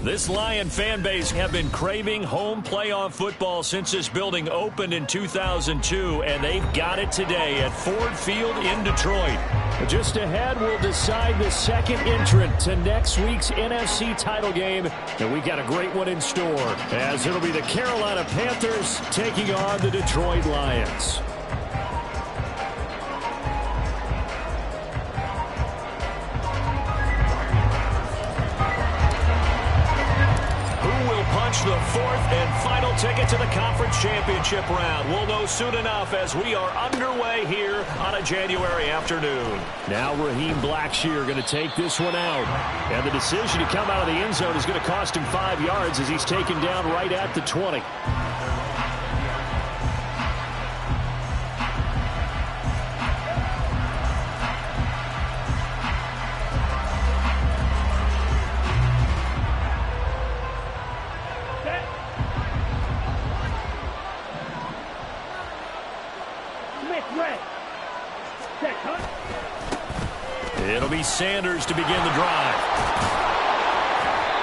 This Lion fan base have been craving home playoff football since this building opened in 2002, and they've got it today at Ford Field in Detroit. Just ahead, we'll decide the second entrant to next week's NFC title game, and we got a great one in store, as it'll be the Carolina Panthers taking on the Detroit Lions. The fourth and final ticket to the conference championship round. We'll know soon enough as we are underway here on a January afternoon. Now Raheem Blackshear going to take this one out. And the decision to come out of the end zone is going to cost him 5 yards as he's taken down right at the 20. It'll be Sanders to begin the drive.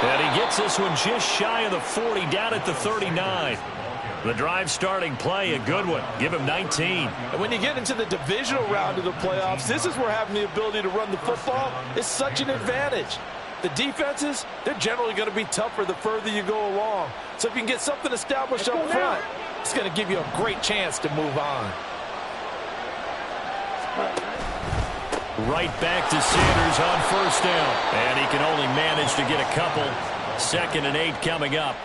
And he gets this one just shy of the 40, down at the 39. The drive starting play, a good one. Give him 19. And when you get into the divisional round of the playoffs, this is where having the ability to run the football is such an advantage. The defenses, they're generally going to be tougher the further you go along. So if you can get something established up front, it's going to give you a great chance to move on. Right back to Sanders on first down. And he can only manage to get a couple. 2nd and 8 coming up.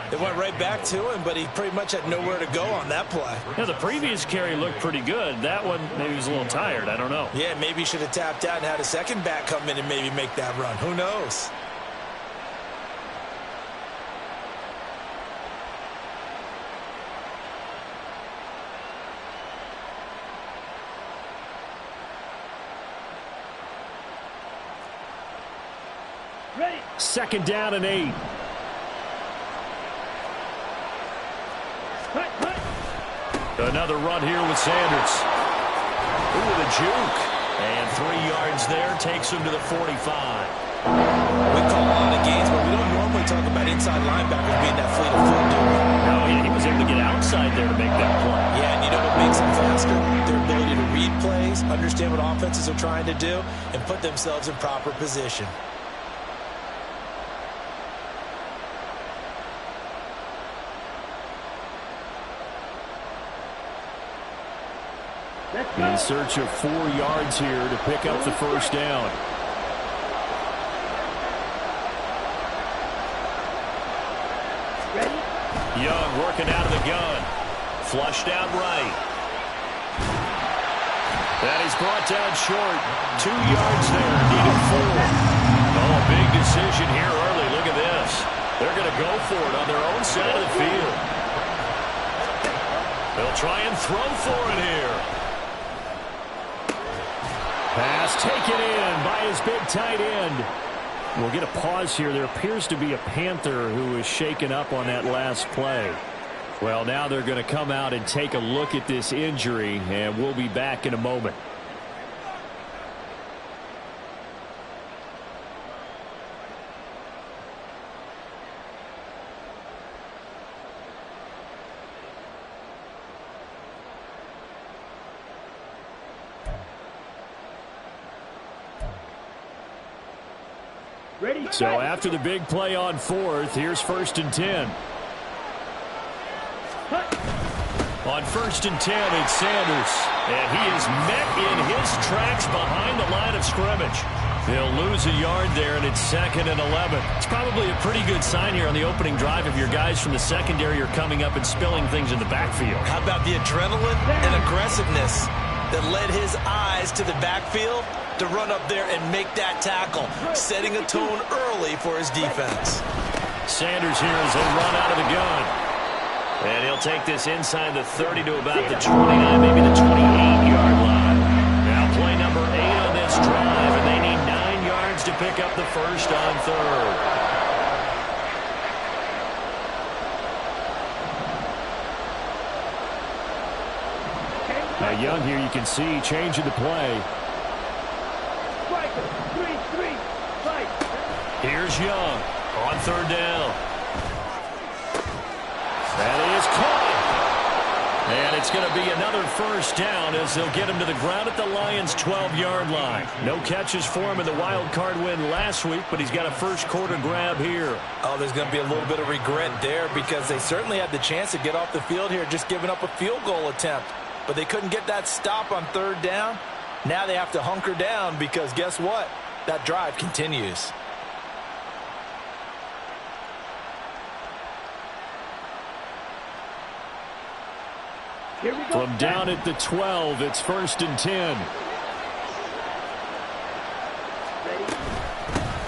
They went right back to him, but he pretty much had nowhere to go on that play. Yeah, the previous carry looked pretty good. That one, maybe he was a little tired. I don't know. Yeah, maybe he should have tapped out and had a second back come in and maybe make that run. Who knows? Ready. 2nd down and 8. Another run here with Sanders. Ooh, with a juke. And 3 yards there takes him to the 45. We call a lot of gains, but we don't normally talk about inside linebackers being that fleet of foot, do we? No, he was able to get outside there to make that play. Yeah, and you know what makes them faster? Their ability to read plays, understand what offenses are trying to do, and put themselves in proper position. In search of 4 yards here to pick up the first down. Ready? Young working out of the gun. Flushed out right. That is brought down short. 2 yards there. Needed 4. Oh, a big decision here early. Look at this. They're going to go for it on their own side of the field. They'll try and throw for it here. Pass taken in by his big tight end. We'll get a pause here. There appears to be a Panther who is shaken up on that last play. Well, now they're going to come out and take a look at this injury, and we'll be back in a moment. Ready? So after the big play on 4th, here's 1st and 10. On 1st and 10, it's Sanders. And he is met in his tracks behind the line of scrimmage. They'll lose a yard there, and it's 2nd and 11. It's probably a pretty good sign here on the opening drive if your guys from the secondary are coming up and spilling things in the backfield. How about the adrenaline and aggressiveness that led his eyes to the backfield to run up there and make that tackle, setting a tone early for his defense. Sanders here as they run out of the gun. And he'll take this inside the 30 to about the 29, maybe the 28-yard line. Now play number 8 on this drive, and they need 9 yards to pick up the first on third. Now Young here, you can see changing the play. Here's Young on third down. That is caught. And it's going to be another first down as they'll get him to the ground at the Lions' 12-yard line. No catches for him in the wild card win last week, but he's got a first quarter grab here. Oh, there's going to be a little bit of regret there because they certainly had the chance to get off the field here, just giving up a field goal attempt. But they couldn't get that stop on third down. Now they have to hunker down because guess what? That drive continues. From down at the 12, it's 1st and 10.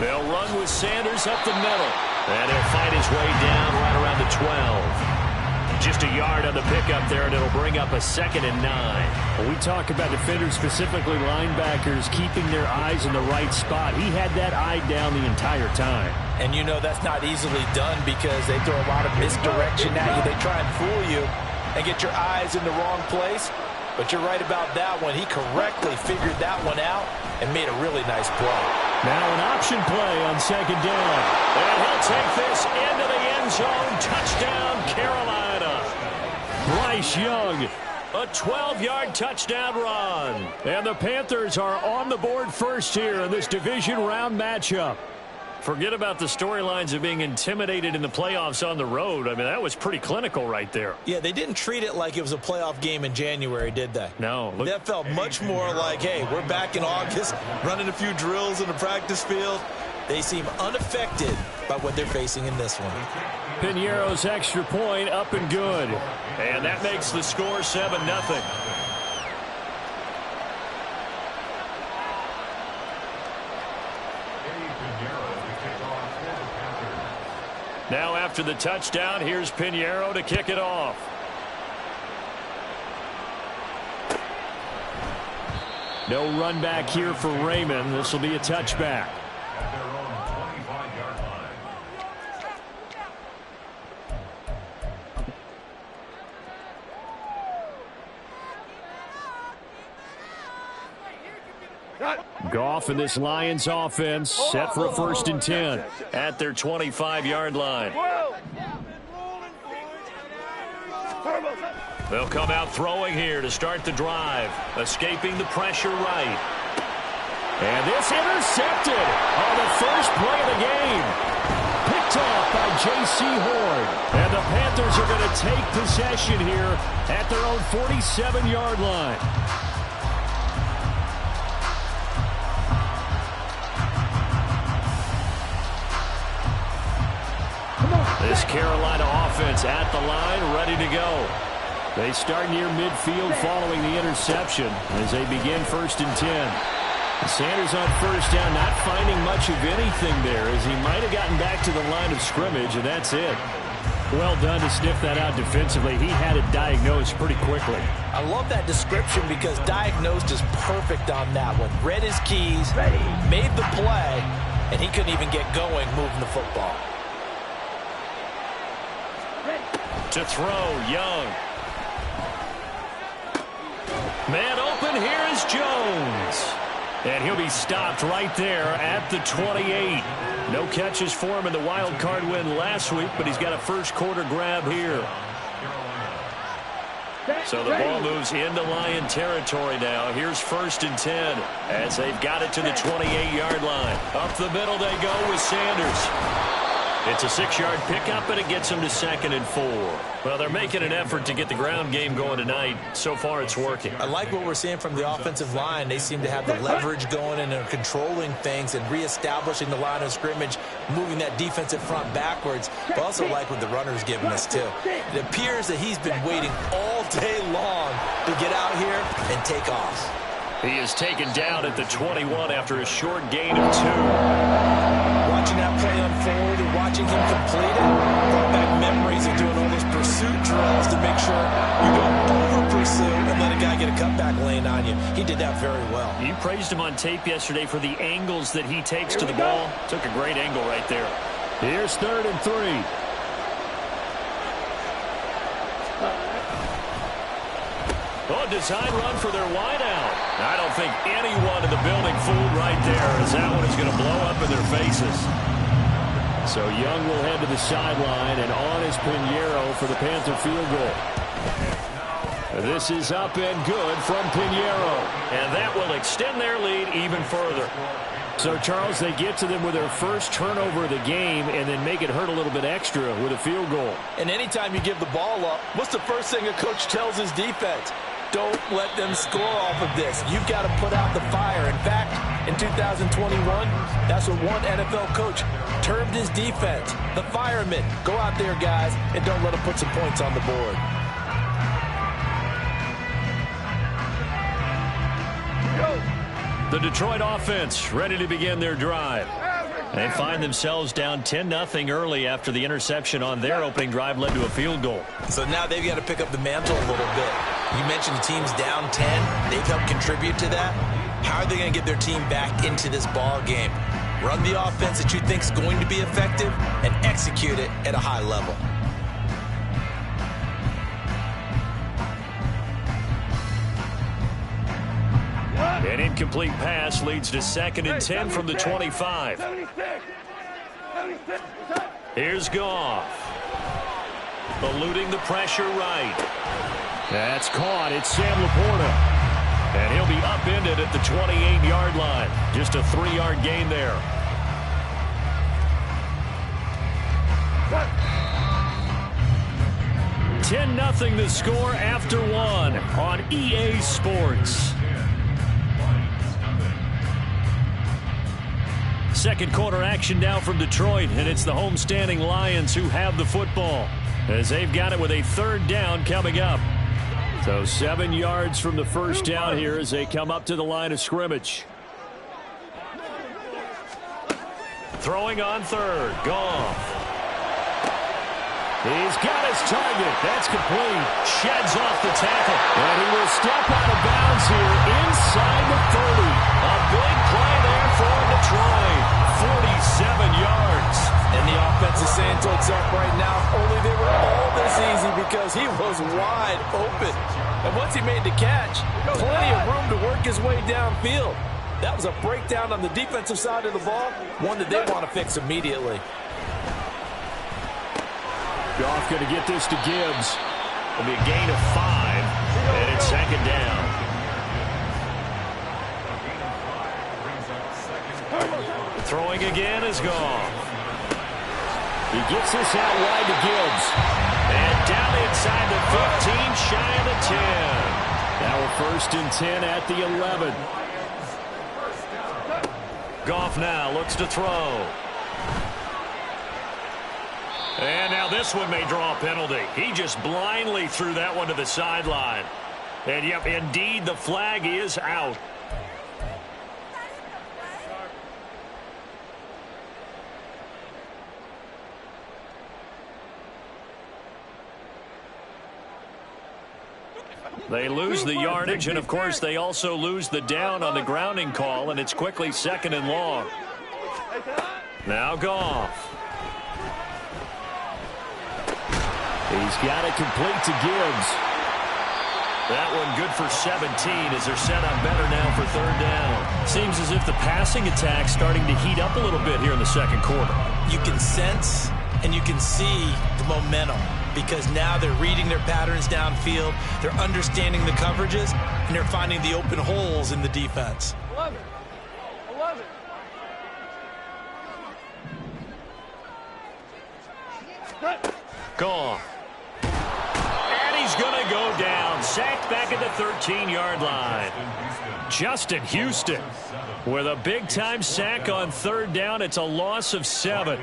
They'll run with Sanders up the middle. And he'll fight his way down right around the 12. Just a yard on the pickup there, and it'll bring up a 2nd and 9. When we talk about defenders, specifically linebackers, keeping their eyes in the right spot, he had that eye down the entire time. And you know that's not easily done because they throw a lot of misdirection at you. They try and fool you and get your eyes in the wrong place. But you're right about that one. He correctly figured that one out and made a really nice play. Now an option play on 2nd down. And he'll take this into the end zone. Touchdown, Carolina. Bryce Young. A 12-yard touchdown run. And the Panthers are on the board first here in this division round matchup. Forget about the storylines of being intimidated in the playoffs on the road. I mean, that was pretty clinical right there. Yeah, they didn't treat it like it was a playoff game in January, did they? No. That felt much more like, hey, we're back in August, running a few drills in the practice field. They seem unaffected by what they're facing in this one. Piñeiro's extra point up and good. And that makes the score 7-0. Now after the touchdown, here's Piñeiro to kick it off. No run back here for Raymond. This will be a touchback. Goff and this Lions offense set for a 1st and 10 at their 25-yard line. They'll come out throwing here to start the drive, escaping the pressure right. And this intercepted on the first play of the game. Picked off by J.C. Horn. And the Panthers are going to take possession here at their own 47-yard line. This Carolina offense at the line, ready to go. They start near midfield following the interception as they begin 1st and 10. Sanders on first down, not finding much of anything there as he might have gotten back to the line of scrimmage, and that's it. Well done to sniff that out defensively. He had it diagnosed pretty quickly. I love that description because diagnosed is perfect on that one. Read his keys, made the play, and he couldn't even get going moving the football. To throw, Young. Man open, here is Jones. And he'll be stopped right there at the 28. No catches for him in the wild card win last week, but he's got a first quarter grab here. So the ball moves into Lion territory now. Here's 1st and 10 as they've got it to the 28-yard line. Up the middle they go with Sanders. It's a 6-yard pickup, and it gets them to 2nd and 4. Well, they're making an effort to get the ground game going tonight. So far, it's working. I like what we're seeing from the offensive line. They seem to have the leverage going and are controlling things and reestablishing the line of scrimmage, moving that defensive front backwards. But also like what the runner's giving us, too. It appears that he's been waiting all day long to get out here and take off. He is taken down at the 21 after a short gain of 2. watching that play unfold and watching him complete it brought back memories of doing all those pursuit drills to make sure you don't over-pursue and let a guy get a cutback lane on you. He did that very well. You praised him on tape yesterday for the angles that he takes to the ball. Took a great angle right there. Here's 3rd and 3. Oh, design run for their wideout. I don't think anyone in the building fooled right there, as that one is going to blow up in their faces. So Young will head to the sideline, and on is Pinheiro for the Panther field goal. This is up and good from Pinheiro. And that will extend their lead even further. So, Charles, they get to them with their first turnover of the game and then make it hurt a little bit extra with a field goal. And anytime you give the ball up, what's the first thing a coach tells his defense? Don't let them score off of this. You've got to put out the fire. In fact, in 2021, that's what one NFL coach termed his defense. The firemen. Go out there, guys, and don't let them put some points on the board. The Detroit offense ready to begin their drive. They find themselves down 10-0 early after the interception on their opening drive led to a field goal. So now they've got to pick up the mantle a little bit. You mentioned the team's down 10. They've helped contribute to that. How are they going to get their team back into this ball game? Run the offense that you think is going to be effective and execute it at a high level. An incomplete pass leads to 2nd and 10 from the 25. Here's Goff. Eluding the pressure right. That's caught. It's Sam Laporta. And he'll be upended at the 28-yard line. Just a 3-yard gain there. What? 10-0 the score after 1 on EA Sports. Second quarter action now from Detroit, and it's the homestanding Lions who have the football as they've got it with a 3rd down coming up. So 7 yards from the first down here as they come up to the line of scrimmage. Throwing on 3rd, Goff. He's got his target. That's complete. Sheds off the tackle. And he will step out of bounds here inside the 30. A big play there for Detroit. 47 yards. And the offense is saying to itself right now, only they were all this easy because he was wide open. And once he made the catch, plenty of room to work his way downfield. That was a breakdown on the defensive side of the ball, one that they want to fix immediately. Goff going to get this to Gibbs. It'll be a gain of 5, and it's 2nd down. Throwing again is Goff. He gets this out wide to Gibbs. And down inside the 15, shy of the 10. Now we're 1st and 10 at the 11. Goff now looks to throw. And now this one may draw a penalty. He just blindly threw that one to the sideline. And, yep, indeed, the flag is out. They lose the yardage, and, of course, they also lose the down on the grounding call, and it's quickly 2nd and long. Now Goff. He's got it complete to Gibbs. That one good for 17 as they're set up better now for 3rd down. Seems as if the passing attack's starting to heat up a little bit here in the 2nd quarter. You can sense and you can see the momentum because now they're reading their patterns downfield, they're understanding the coverages, and they're finding the open holes in the defense. 11. Goff. And he's going to go down. Sacked back at the 13-yard line. Justin Houston with a big-time sack on 3rd down. It's a loss of 7.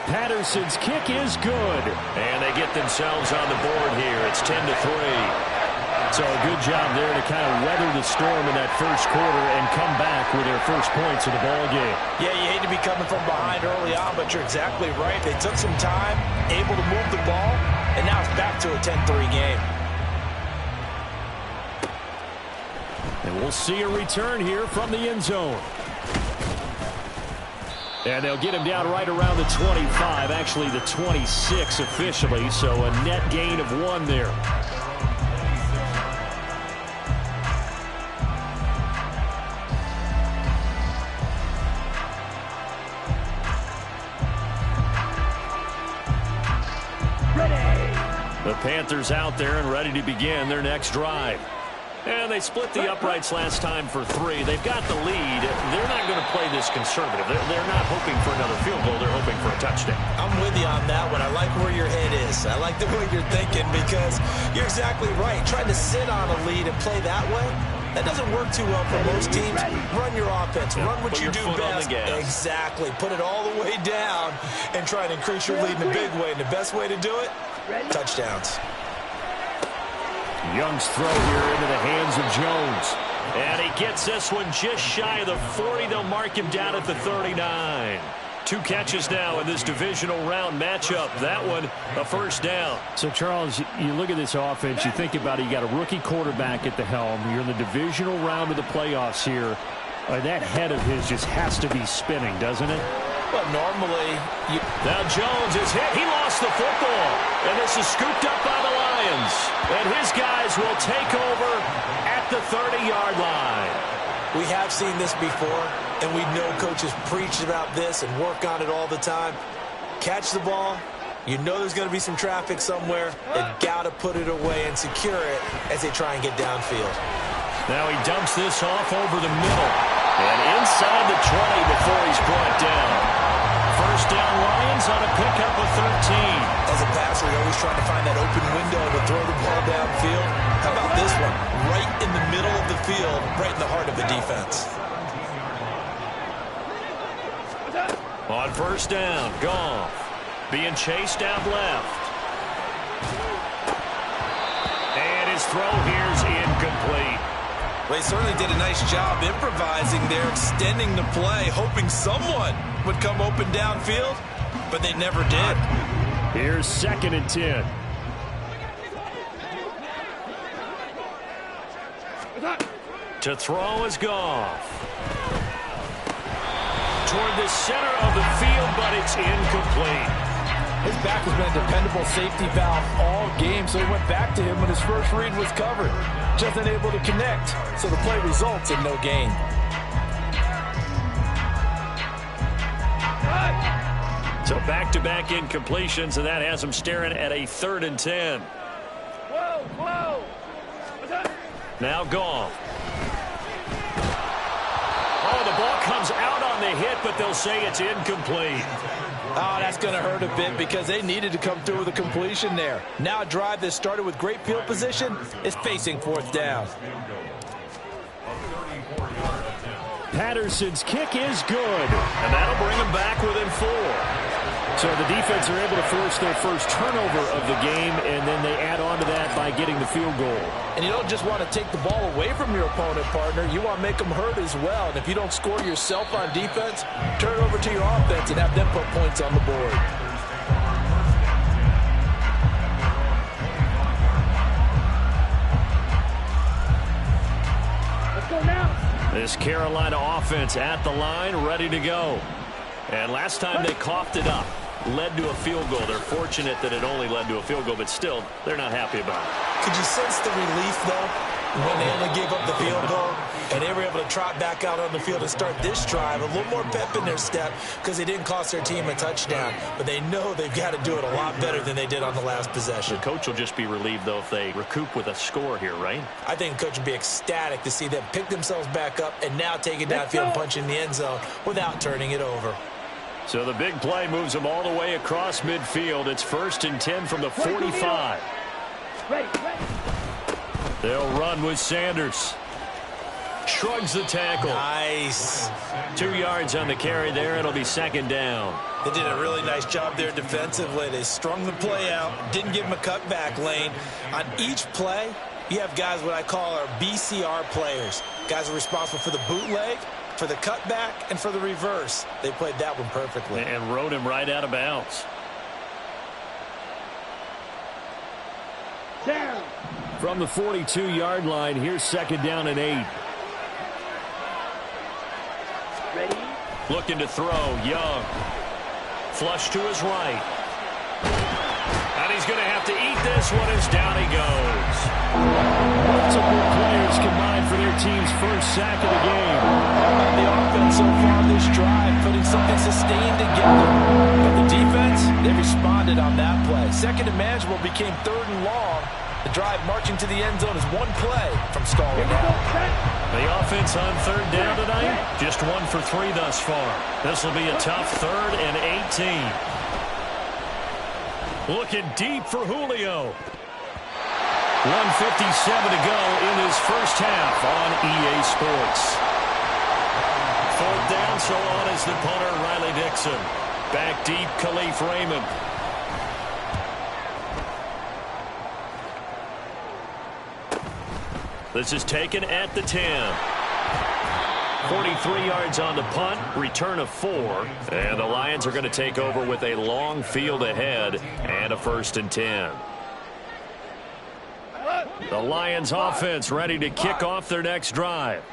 Patterson's kick is good. And they get themselves on the board here. It's 10-3. So a good job there to kind of weather the storm in that first quarter and come back with their first points of the ball game. Yeah, you hate to be coming from behind early on, but you're exactly right. They took some time, able to move the ball, and now it's back to a 10-3 game. And we'll see a return here from the end zone. And they'll get him down right around the 25, actually the 26 officially, so a net gain of 1 there. The Panthers out there and ready to begin their next drive. And they split the uprights last time for 3. They've got the lead. They're not going to play this conservative. They're not hoping for another field goal. They're hoping for a touchdown. I'm with you on that one. I like where your head is. I like the way you're thinking because you're exactly right. Trying to sit on a lead and play that way, that doesn't work too well for most teams. Run your offense. Run what you do best. Exactly. Put it all the way down and try and increase your lead in a big way. And the best way to do it, touchdowns. Young's throw here into the hands of Jones. And he gets this one just shy of the 40. They'll mark him down at the 39. 2 catches now in this divisional round matchup. That one, a first down. So, Charles, you look at this offense, you think about it, you got a rookie quarterback at the helm. You're in the divisional round of the playoffs here. That head of his just has to be spinning, doesn't it? Well, normally... Now Jones is hit. He lost the football. And this is scooped up by the Lions. And his guys will take over at the 30-yard line. We have seen this before, and we know coaches preach about this and work on it all the time. Catch the ball. You know there's going to be some traffic somewhere. They've got to put it away and secure it as they try and get downfield. Now he dumps this off over the middle. And inside the 20 before he's brought down. First down Lions on a pickup of 13. As a passer, you're always trying to find that open window to throw the ball downfield. How about this one? Right in the middle of the field, right in the heart of the defense. On first down, Goff being chased out left. And his throw here's incomplete. Well, he certainly did a nice job improvising there, extending the play, hoping someone would come open downfield, but they never did. Here's 2nd and 10. To throw is Goff. Toward the center of the field, but it's incomplete. His back has been a dependable safety valve all game, so he went back to him when his first read was covered. Just unable to connect, so the play results in no gain. So back-to-back incompletions, and that has him staring at a 3rd and 10. Now Goff. Oh, the ball comes out on the hit, but they'll say it's incomplete. Oh, that's going to hurt a bit because they needed to come through with a completion there. Now a drive that started with great field position is facing 4th down. Patterson's kick is good. And that'll bring him back within 4. So the defense are able to force their first turnover of the game, and then they add on to that by getting the field goal. And you don't just want to take the ball away from your opponent, partner. You want to make them hurt as well. And if you don't score yourself on defense, turn it over to your offense and have them put points on the board. Let's go now. This Carolina offense at the line, ready to go. And last time they coughed it up, led to a field goal. They're fortunate that it only led to a field goal, but still, they're not happy about it. Could you sense the relief, though, when they only gave up the field goal and they were able to trot back out on the field and start this drive? A little more pep in their step because they didn't cost their team a touchdown, but they know they've got to do it a lot better than they did on the last possession. The coach will just be relieved, though, if they recoup with a score here, right? I think the coach would be ecstatic to see them pick themselves back up and now take it downfield and punch in the end zone without turning it over. So the big play moves them all the way across midfield. It's 1st and 10 from the 45. Ready. They'll run with Sanders. Shrugs the tackle. Nice. 2 yards on the carry there. It'll be 2nd down. They did a really nice job there defensively. They strung the play out, didn't give him a cutback lane. On each play, you have guys what I call our BCR players. Guys are responsible for the bootleg, for the cutback, and for the reverse. They played that one perfectly. And rode him right out of bounds. Down. From the 42-yard line, here's 2nd down and 8. Ready? Looking to throw, Young. Flush to his right. And he's going to have to eat this one as down he goes. Multiple players combined for their team's first sack of the game. The offense so far this drive, putting something sustained together. But the defense, they responded on that play. 2nd and manageable became 3rd and long. The drive marching to the end zone is one play from stalling out. The offense on 3rd down tonight, just 1 for 3 thus far. This will be a tough 3rd and 18. Looking deep for Julio. 1:57 to go in his first half on EA Sports. 4th down, so on is the punter, Riley Dixon. Back deep, Khalif Raymond. This is taken at the 10. 43 yards on the punt, return of 4. And the Lions are going to take over with a long field ahead and a 1st and 10. The Lions offense ready to kick off their next drive.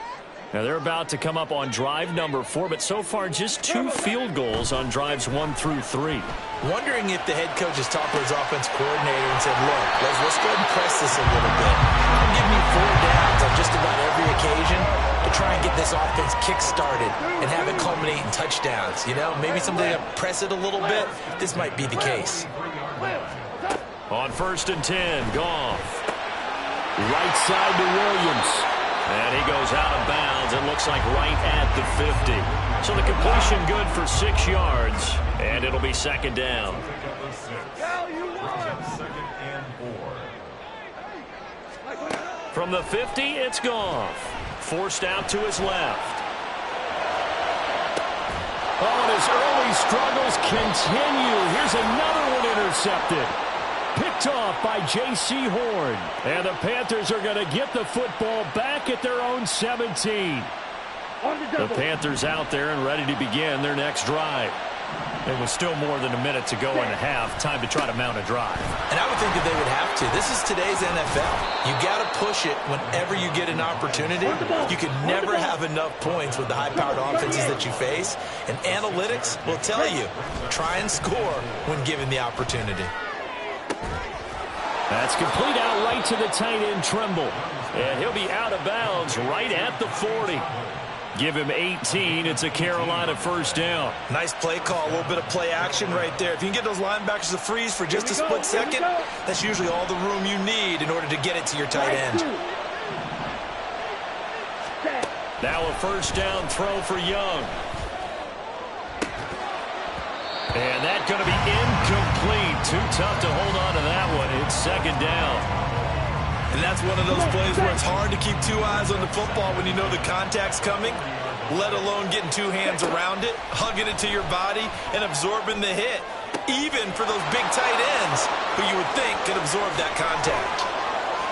Now they're about to come up on drive number 4, but so far just 2 field goals on drives 1 through 3. Wondering if the head coach has talked to his offense coordinator and said, look, let's go ahead and press this a little bit. I'm giving you 4 downs on just about every occasion to try and get this offense kick-started and have it culminate in touchdowns. You know, maybe something to press it a little bit. This might be the case. On 1st and 10, Goff. Right side to Williams. And he goes out of bounds. It looks like right at the 50. So the completion good for 6 yards. And it'll be 2nd down. From the 50, it's Goff. Forced out to his left. Oh, and his early struggles continue. Here's another one intercepted. Picked off by J.C. Horn. And the Panthers are going to get the football back at their own 17. The Panthers out there and ready to begin their next drive. There was still more than a minute to go in the half. Time to try to mount a drive. And I would think that they would have to. This is today's NFL. You got to push it whenever you get an opportunity. You can never have enough points with the high-powered offenses that you face. And analytics will tell you, try and score when given the opportunity. That's complete out right to the tight end, Tremble. And he'll be out of bounds right at the 40. Give him 18. It's a Carolina 1st down. Nice play call. A little bit of play action right there. If you can get those linebackers to freeze for just a split second, that's usually all the room you need in order to get it to your tight end. Now a 1st down throw for Young. And that's going to be incomplete. Too tough to hold on to that one. It's 2nd down. And that's one of those plays where it's hard to keep 2 eyes on the football when you know the contact's coming, let alone getting 2 hands around it, hugging it to your body, and absorbing the hit, even for those big tight ends who you would think could absorb that contact.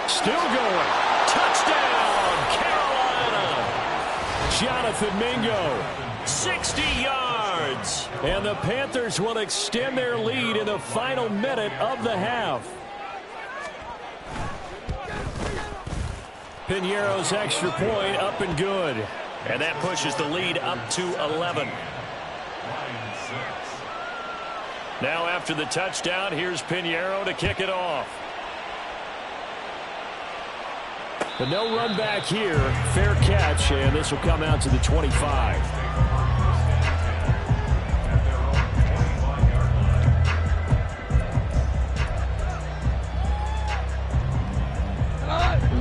Still going. Touchdown, Carolina. Jonathan Mingo. 60 yards. And the Panthers will extend their lead in the final minute of the half. Piñeiro's extra point up and good. And that pushes the lead up to 11. Now after the touchdown, here's Piñeiro to kick it off. But no run back here. Fair catch, and this will come out to the 25.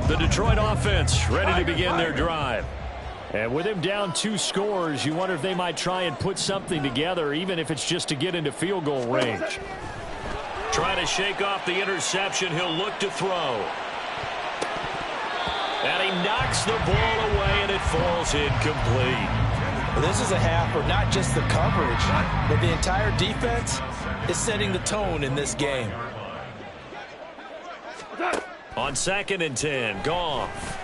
The Detroit offense ready to begin their drive. And with him down 2 scores, you wonder if they might try and put something together, even if it's just to get into field goal range. Trying to shake off the interception. He'll look to throw. And he knocks the ball away, and it falls incomplete. Well, this is a half where not just the coverage, but the entire defense is setting the tone in this game. On 2nd and 10, Goff.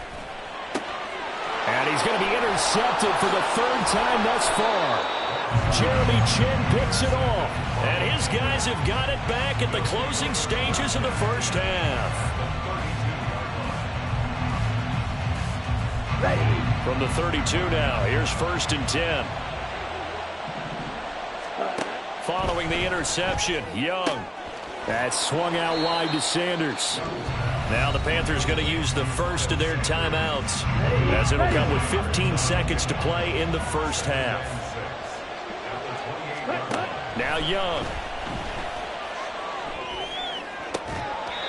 And he's going to be intercepted for the 3rd time thus far. Jeremy Chinn picks it off. And his guys have got it back at the closing stages of the first half. From the 32 now, here's 1st and 10. Following the interception, Young. That's swung out wide to Sanders. Now the Panthers going to use the first of their timeouts, as it'll come with 15 seconds to play in the first half. Now Young.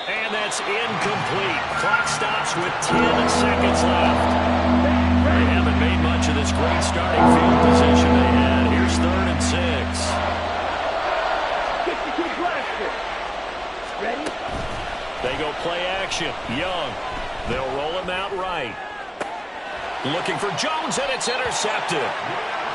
And that's incomplete. Clock stops with 10 seconds left. They haven't made much of this great starting field position they had. Here's 3rd and 6. They go play action. Young. They'll roll him out right. Looking for Jones, and it's intercepted.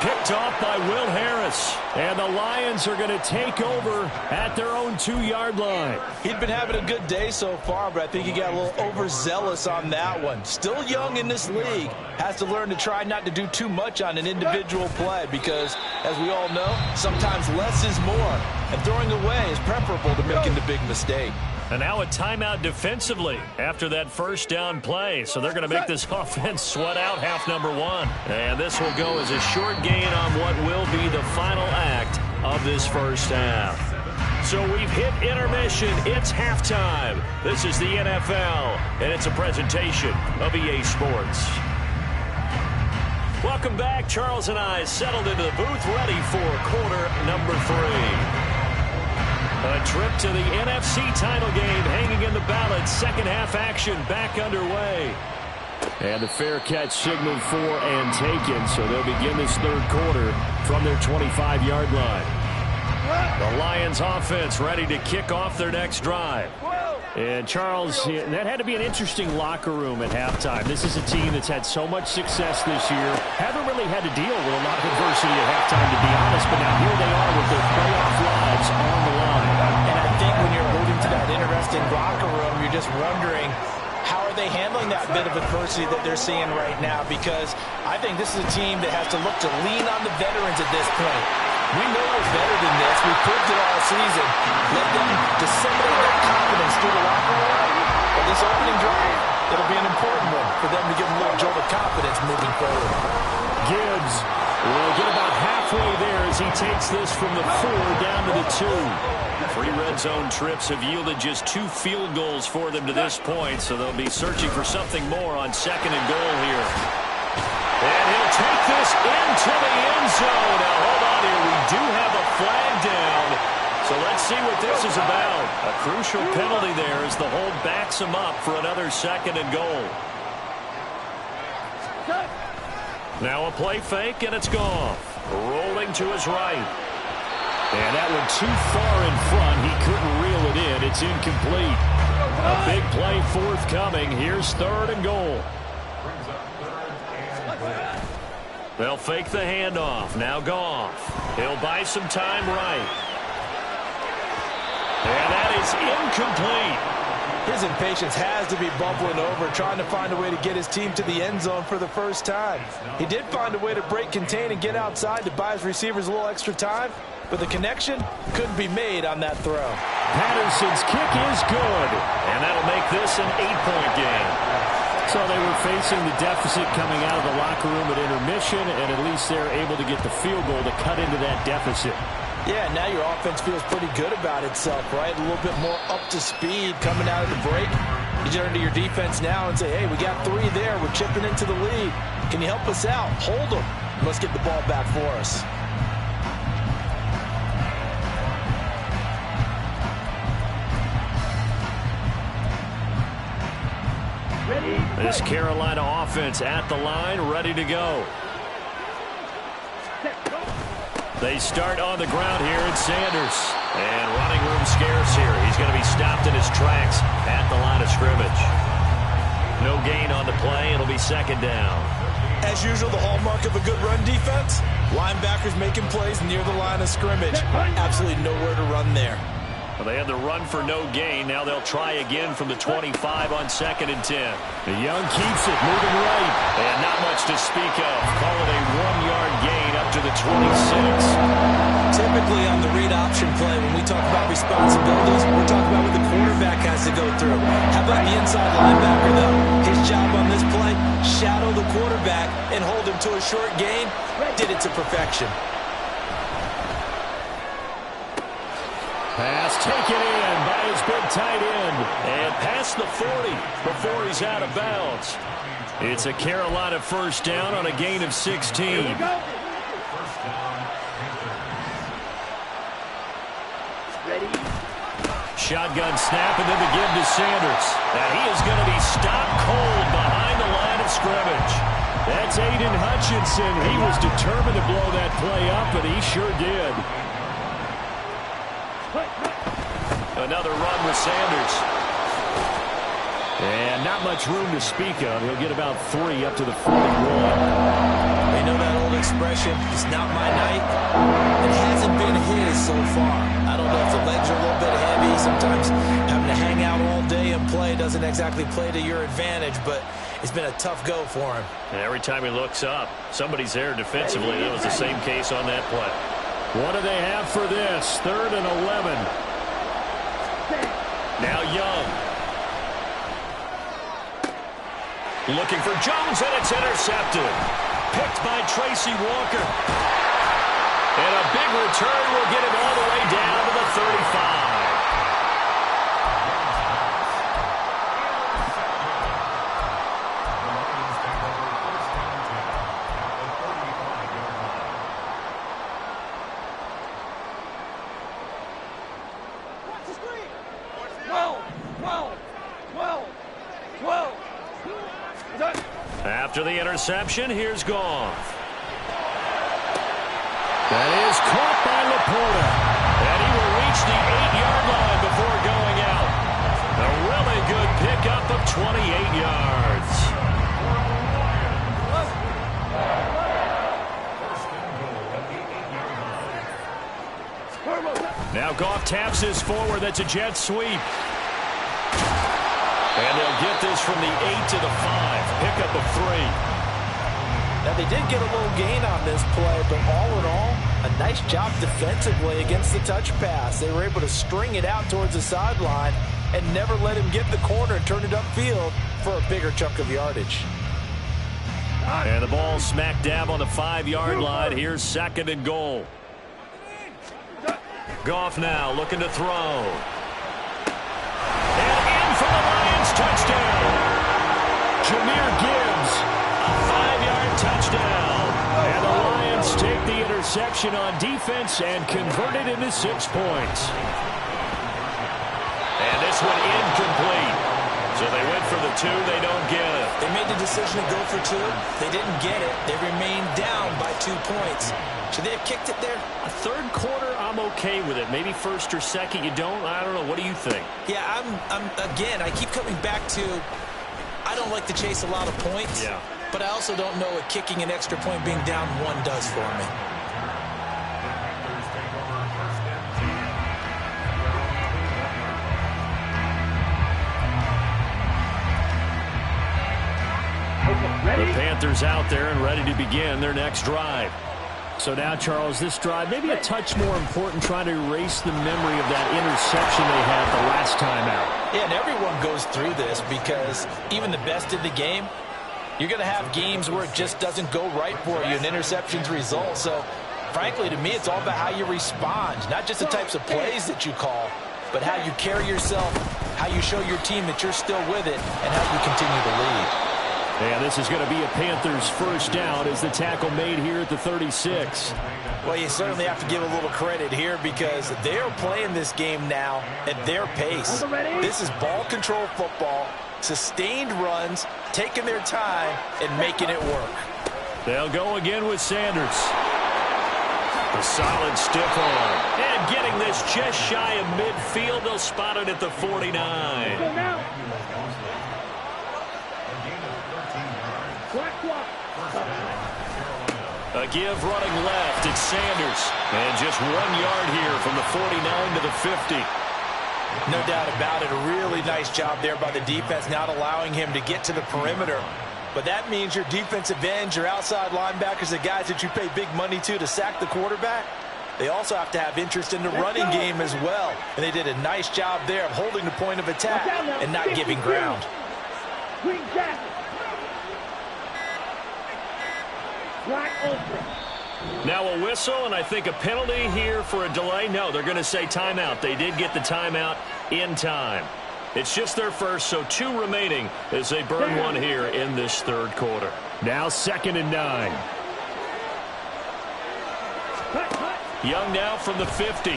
Picked off by Will Harris. And the Lions are going to take over at their own 2-yard line. He'd been having a good day so far, but I think he got a little overzealous on that one. Still young in this league. Has to learn to try not to do too much on an individual play because, as we all know, sometimes less is more. And throwing away is preferable to making the big mistake. And now a timeout defensively after that first down play. So they're going to make this offense sweat out half number 1. And this will go as a short gain on what will be the final act of this first half. So we've hit intermission. It's halftime. This is the NFL, and it's a presentation of EA Sports. Welcome back. Charles and I settled into the booth ready for quarter number 3. A trip to the NFC title game hanging in the balance. Second half action back underway. And the fair catch signaled for and taken, so they'll begin this 3rd quarter from their 25-yard line. The Lions offense ready to kick off their next drive. And Charles, that had to be an interesting locker room at halftime. This is a team that's had so much success this year. Haven't really had to deal with a lot of adversity at halftime, to be honest, but now here they are with their playoff lives on the line. And I think when you're alluding to that interesting locker room, you're just wondering, how are they handling that bit of adversity that they're seeing right now? Because I think this is a team that has to look to lean on the veterans at this point. We know we're better than this. We've proved it all season. Let them disseminate that confidence through the locker room. But this opening drive, it'll be an important one for them to give them a little jolt of confidence moving forward. Gibbs will get about halfway there as he takes this from the 4 down to the 2. 3 red zone trips have yielded just 2 field goals for them to this point, so they'll be searching for something more on 2nd and goal here. And he'll take this into the end zone. Now, hold on here. We do have a flag down. So let's see what this is about. A crucial penalty there as the hold backs him up for another 2nd and goal. Now a play fake, and it's Goff. Rolling to his right. And that one too far in front. He couldn't reel it in. It's incomplete. A big play forthcoming. Here's 3rd and goal. They'll fake the handoff. Now Goff. He'll buy some time right. And that is incomplete. His impatience has to be bubbling over, trying to find a way to get his team to the end zone for the first time. He did find a way to break contain and get outside to buy his receivers a little extra time, but the connection couldn't be made on that throw. Patterson's kick is good. And that'll make this an 8-point game. So they were facing the deficit coming out of the locker room at intermission, and at least they're able to get the field goal to cut into that deficit. Yeah, now your offense feels pretty good about itself, right? A little bit more up to speed coming out of the break. You turn to your defense now and say, hey, we got 3 there. We're chipping into the lead. Can you help us out? Hold them. Let's get the ball back for us. This Carolina offense at the line, ready to go. They start on the ground here at Sanders. And running room scarce here. He's going to be stopped in his tracks at the line of scrimmage. No gain on the play. It'll be 2nd down. As usual, the hallmark of a good run defense, linebackers making plays near the line of scrimmage. Absolutely nowhere to run there. Well, they had the run for no gain. Now they'll try again from the 25 on 2nd and 10. Young keeps it, moving right. And not much to speak of. Call it a 1-yard gain up to the 26. Typically on the read option play, when we talk about responsibilities, we're talking about what the quarterback has to go through. How about the inside linebacker, though? His job on this play, shadow the quarterback and hold him to a short gain. Did it to perfection. Pass taken in by his big tight end. And past the 40 before he's out of bounds. It's a Carolina first down on a gain of 16. Shotgun snap and then the give to Sanders. Now he is going to be stopped cold behind the line of scrimmage. That's Aiden Hutchinson. He was determined to blow that play up, and he sure did. Another run with Sanders. And not much room to speak of. He'll get about 3 up to the 41. You know that old expression, it's not my night. It hasn't been his so far. I don't know if the legs are a little bit heavy. Sometimes having to hang out all day and play doesn't exactly play to your advantage, but it's been a tough go for him. And every time he looks up, somebody's there defensively. That was the same case on that play. What do they have for this? 3rd and 11. Now Young. Looking for Jones, and it's intercepted. Picked by Tracy Walker. And a big return will get him all the way down to the 35. After the interception, here's Goff. That is caught by Laporta. And he will reach the 8-yard line before going out. A really good pickup of 28 yards. Now Goff taps this forward. That's a jet sweep. And they'll get this from the 8 to the 5. Pickup of 3. Now, they did get a little gain on this play, but all in all, a nice job defensively against the touch pass. They were able to string it out towards the sideline and never let him get the corner and turn it upfield for a bigger chunk of yardage. And the ball smack dab on the 5-yard line. Here's 2nd and goal. Goff now looking to throw. And in for the Lions touchdown. Jahmyr Gibbs, a 5-yard touchdown. And the Lions take the interception on defense and convert it into 6 points. And this one incomplete. So they went for the 2. They don't get it. They made the decision to go for 2. They didn't get it. They remained down by 2 points. Should they have kicked it there? A 3rd quarter, I'm okay with it. Maybe 1st or 2nd, you don't? I don't know. What do you think? Yeah, again, I keep coming back to, I don't like to chase a lot of points. Yeah. But I also don't know what kicking an extra point being down 1 does for me. The Panthers out there and ready to begin their next drive. So now, Charles, this drive maybe a touch more important, trying to erase the memory of that interception they had the last time out. Yeah, and everyone goes through this because even the best in the game, you're going to have games where it just doesn't go right for you, and interceptions result. So, frankly, to me, it's all about how you respond, not just the types of plays that you call, but how you carry yourself, how you show your team that you're still with it, and how you continue to lead. And this is going to be a Panthers first down as the tackle made here at the 36. Well, you certainly have to give a little credit here because they're playing this game now at their pace. This is ball control football, sustained runs, taking their time, and making it work. They'll go again with Sanders. The solid stiff arm. And getting this just shy of midfield, they'll spot it at the 49. A give running left, it's Sanders. And just 1 yard here from the 49 to the 50. No doubt about it. A really nice job there by the defense, not allowing him to get to the perimeter. But that means your defensive ends, your outside linebackers, the guys that you pay big money to sack the quarterback, they also have to have interest in the running game as well. And they did a nice job there of holding the point of attack and not giving ground. Now a whistle, and I think a penalty here for a delay. No, they're going to say timeout. They did get the timeout in time. It's just their first, so 2 remaining as they burn one here in this third quarter. Now 2nd and 9. Young now from the 50.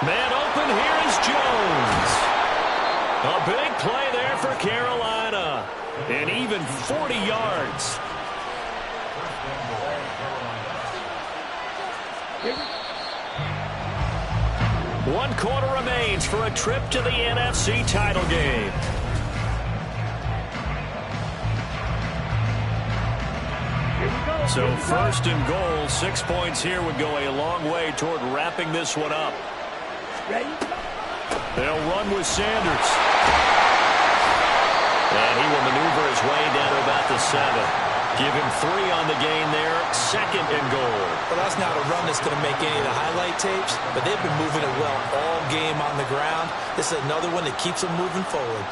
Man open, here is Jones. A big play there for Carolina. And even 40 yards. One quarter remains for a trip to the NFC title game. So 1st and goal, 6 points here would go a long way toward wrapping this one up. They'll run with Sanders. And he will maneuver his way down to about the 7. Give him 3 on the gain there, 2nd and goal. Well, that's not a run that's going to make any of the highlight tapes, but they've been moving it well all game on the ground. This is another one that keeps them moving forward.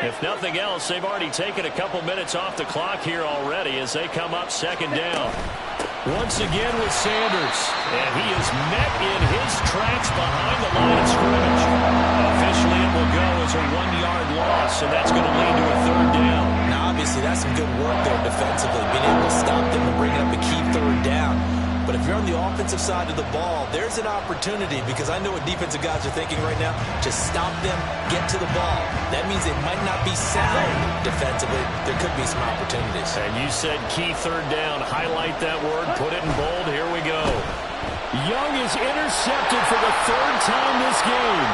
If nothing else, they've already taken a couple minutes off the clock here already as they come up 2nd down. Once again with Sanders, and he is met in his tracks behind the line of scrimmage. Officially, it will go as a 1-yard loss, and that's going to lead to a 3rd down. Now, obviously, that's some good work there defensively, being able to stop them and bring up a key 3rd down. But if you're on the offensive side of the ball, there's an opportunity, because I know what defensive guys are thinking right now. Just stop them, get to the ball. That means it might not be sound defensively. There could be some opportunities. And you said key 3rd down. Highlight that word. Put it in bold. Here we go. Young is intercepted for the 3rd time this game.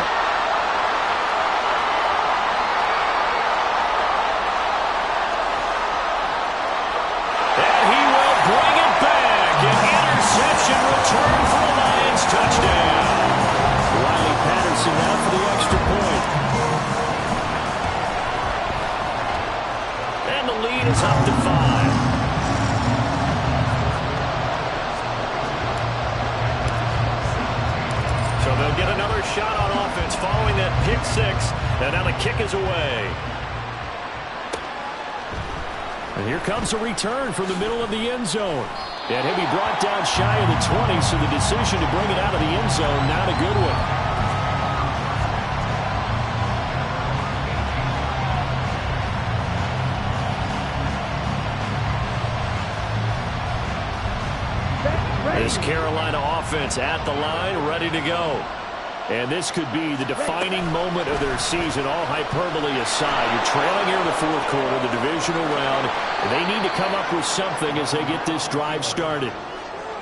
And he will bring it back. An interception return for the Lions. Touchdown. Riley Patterson out for the extra point. And the lead is up to 5. So they'll get another shot on offense following that pick 6. And now the kick is away. And here comes a return from the middle of the end zone. And he'll be brought down shy of the 20, so the decision to bring it out of the end zone, not a good one. This Carolina offense at the line, ready to go. And this could be the defining moment of their season, all hyperbole aside. You're trailing here in the 4th quarter, the divisional round. And they need to come up with something as they get this drive started.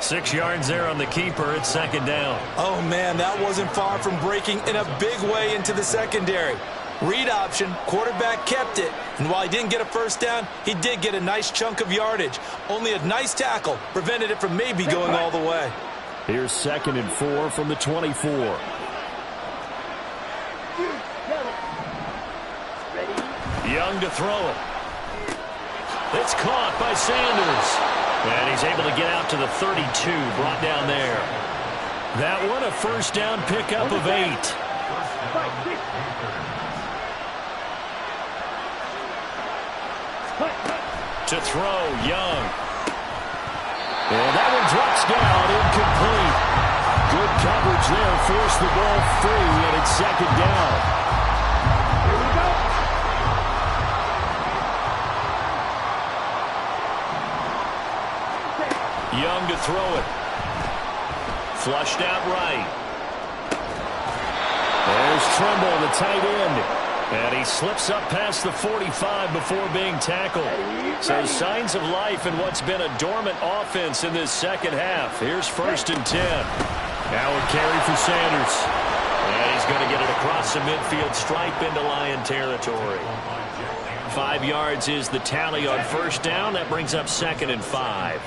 6 yards there on the keeper. It's 2nd down. Oh, man, that wasn't far from breaking in a big way into the secondary. Read option, quarterback kept it. And while he didn't get a 1st down, he did get a nice chunk of yardage. Only a nice tackle prevented it from maybe going all the way. Here's 2nd and 4 from the 24. Young to throw it. It's caught by Sanders. And he's able to get out to the 32, brought down there. That one a 1st down pickup of 8. To throw, Young. And that one drops down, incomplete. Good coverage there, forced the ball free, and it's 2nd down. Young to throw it. Flushed out right. There's Tremble, the tight end. And he slips up past the 45 before being tackled. So signs of life in what's been a dormant offense in this 2nd half. Here's 1st and 10. Now a carry for Sanders. And he's going to get it across the midfield stripe into Lion territory. 5 yards is the tally on 1st down. That brings up 2nd and 5.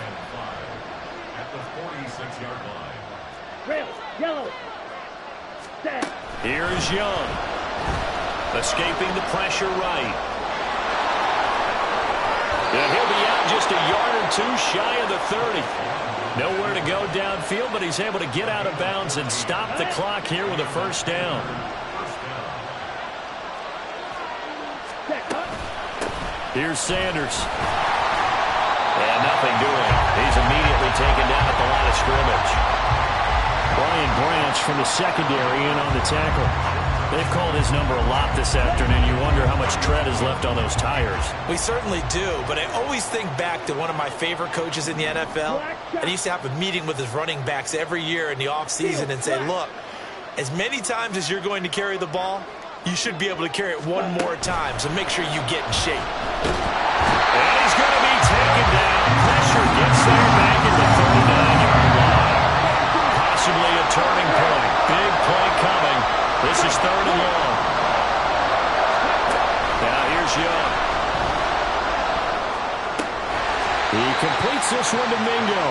Here's Young. Escaping the pressure right. And he'll be out just a yard or two shy of the 30. Nowhere to go downfield, but he's able to get out of bounds and stop the clock here with a first down. Here's Sanders. And nothing doing. He's immediately taken down at the line of scrimmage. Brian Branch from the secondary in on the tackle. They've called his number a lot this afternoon. You wonder how much tread is left on those tires. We certainly do, but I always think back to one of my favorite coaches in the NFL. And he used to have a meeting with his running backs every year in the offseason and say, look, as many times as you're going to carry the ball, you should be able to carry it one more time, so make sure you get in shape. And he's going to be taken down. Pressure gets there back at the 39-yard line. Possibly a turning point. Big play coming. This is 3rd and long. Now here's Young. He completes this one to Mingo.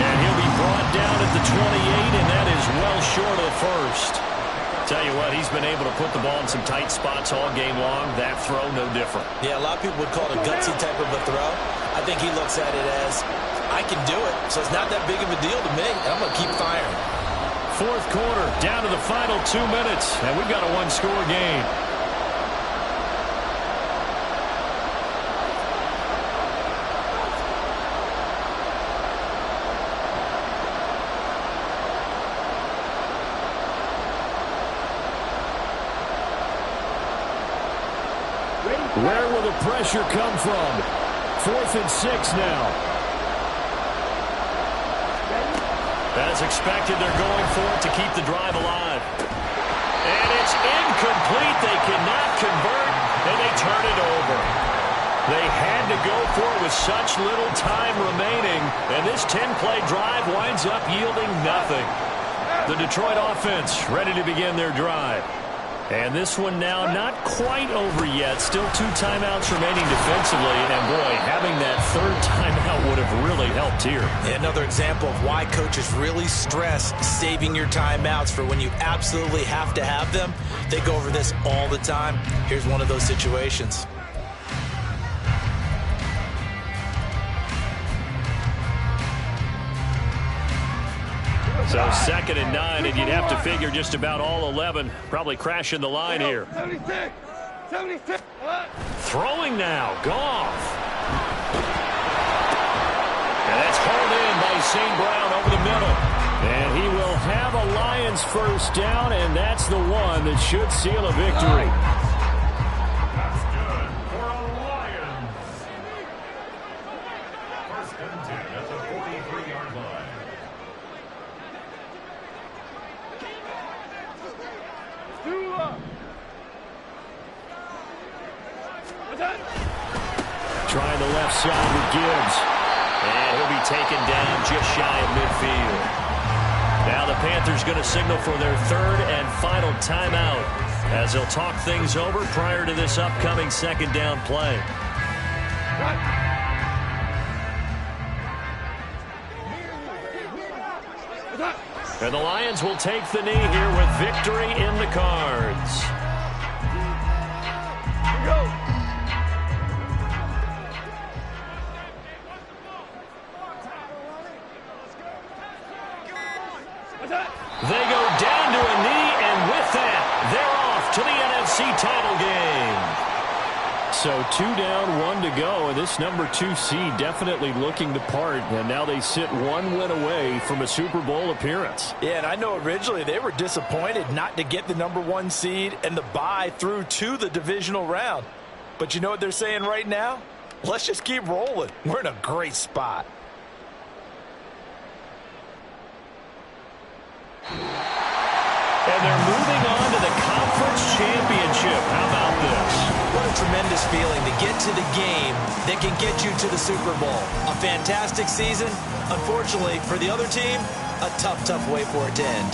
And he'll be brought down at the 28, and that is well short of the first. Tell you what, he's been able to put the ball in some tight spots all game long. That throw, no different. Yeah, a lot of people would call it a gutsy type of a throw. I think he looks at it as, I can do it, so it's not that big of a deal to me, and I'm going to keep firing. 4th quarter, down to the final 2 minutes, and we've got a one-score game. Where will the pressure come from? 4th and 6 now. As expected, they're going for it to keep the drive alive. And it's incomplete. They cannot convert, and they turn it over. They had to go for it with such little time remaining, and this 10-play drive winds up yielding nothing. The Detroit offense ready to begin their drive. And this one now not quite over yet. Still 2 timeouts remaining defensively. And, boy, having that 3rd timeout would have really helped here. Another example of why coaches really stress saving your timeouts for when you absolutely have to have them. They go over this all the time. Here's one of those situations. So 2nd and 9, and you'd have to figure just about all 11 probably crashing the line here. 76. Throwing now, Goff. And that's hauled in by St. Brown over the middle. And he will have a Lions first down, and that's the one that should seal a victory. That's good for a Lions. 1st and 10 at the 43-yard line. Trying the left side with Gibbs. And he'll be taken down just shy of midfield. Now the Panthers going to signal for their 3rd and final timeout as they'll talk things over prior to this upcoming 2nd down play. And the Lions will take the knee here with victory in the cards. They go down to a knee, and with that, they're off to the NFC title game. So 2 down, 1 to go, and this number 2 seed definitely looking the part, and now they sit 1 win away from a Super Bowl appearance. Yeah, and I know originally they were disappointed not to get the number 1 seed and the bye through to the divisional round. But you know what they're saying right now? Let's just keep rolling. We're in a great spot. And they're moving on to the conference championship. How about this? What a tremendous feeling to get to the game that can get you to the Super Bowl. A fantastic season. Unfortunately, for the other team, a tough, tough way for it to end.